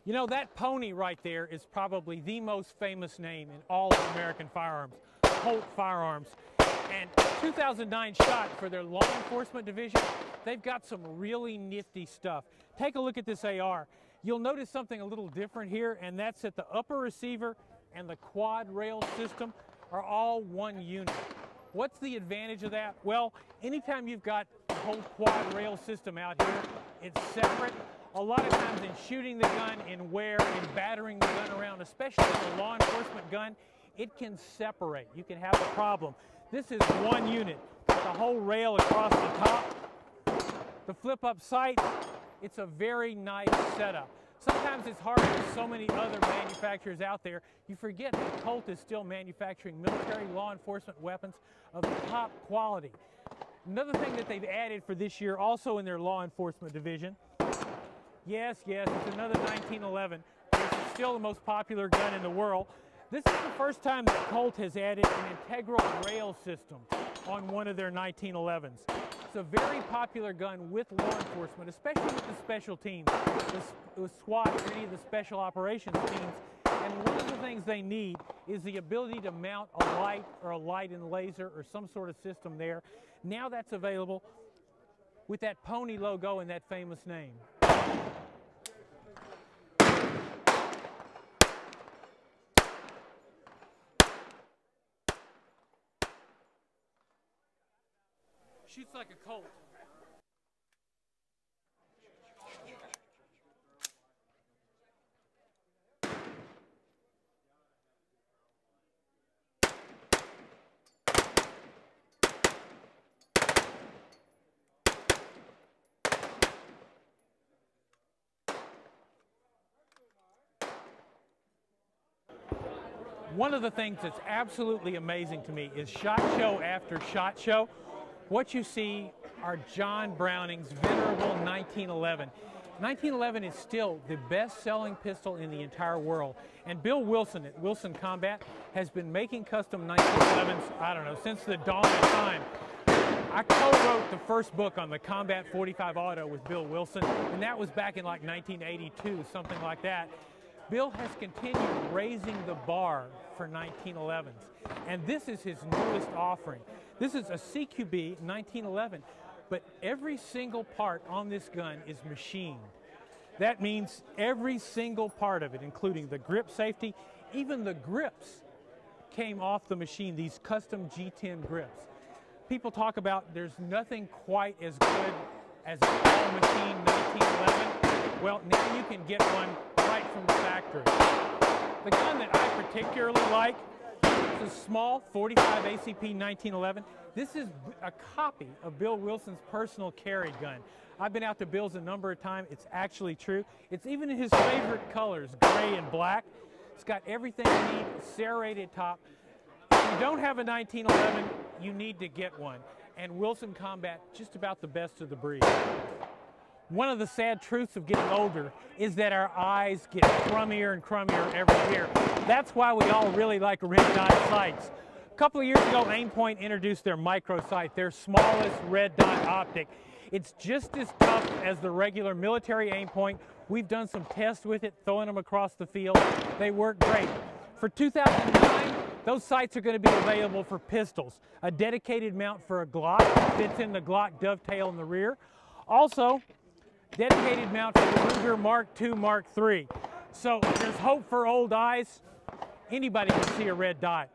You know, that pony right there is probably the most famous name in all of American firearms, Colt firearms. And 2009 shot for their law enforcement division, they've got some really nifty stuff. Take a look at this AR. You'll notice something a little different here, and that's that the upper receiver and the quad rail system are all one unit. What's the advantage of that? Well, anytime you've got the whole quad rail system out here, it's separate. A lot of times in shooting the gun, in wear, in battering the gun around, especially in a law enforcement gun, it can separate. You can have a problem. This is one unit. Got the whole rail across the top. The flip-up sight, it's a very nice setup. Sometimes it's hard with so many other manufacturers out there. You forget that Colt is still manufacturing military law enforcement weapons of top quality. Another thing that they've added for this year, also in their law enforcement division, yes, it's another 1911. This is still the most popular gun in the world. This is the first time that Colt has added an integral rail system on one of their 1911s. It's a very popular gun with law enforcement, especially with the special teams, with SWAT or any of the special operations teams. And one of the things they need is the ability to mount a light or a light and laser or some sort of system there. Now that's available with that pony logo and that famous name. Shoots like a Colt. One of the things that's absolutely amazing to me is SHOT Show after SHOT Show. What you see are John Browning's venerable 1911. 1911 is still the best-selling pistol in the entire world. And Bill Wilson at Wilson Combat has been making custom 1911s, I don't know, since the dawn of time. I co-wrote the first book on the Combat 45 Auto with Bill Wilson, and that was back in like 1982, something like that. Bill has continued raising the bar for 1911s, and this is his newest offering. This is a CQB 1911, but every single part on this gun is machined. That means every single part of it, including the grip safety, even the grips came off the machine, these custom G10 grips. People talk about there's nothing quite as good as an all-machine 1911. Well, now you can get one right from the factory. The gun that I particularly like is a small 45 ACP 1911. This is a copy of Bill Wilson's personal carry gun. I've been out to Bill's a number of times. It's actually true. It's even in his favorite colors, gray and black. It's got everything you need, serrated top. If you don't have a 1911, you need to get one. And Wilson Combat, just about the best of the breed. One of the sad truths of getting older is that our eyes get crummier and crummier every year. That's why we all really like red dot sights. A couple of years ago, Aimpoint introduced their micro sight, their smallest red dot optic. It's just as tough as the regular military Aimpoint. We've done some tests with it, throwing them across the field. They work great. For 2009, those sights are going to be available for pistols. A dedicated mount for a Glock, fits in the Glock dovetail in the rear. Also, dedicated mount for the Ruger Mark II, Mark III. So there's hope for old eyes. Anybody can see a red dot.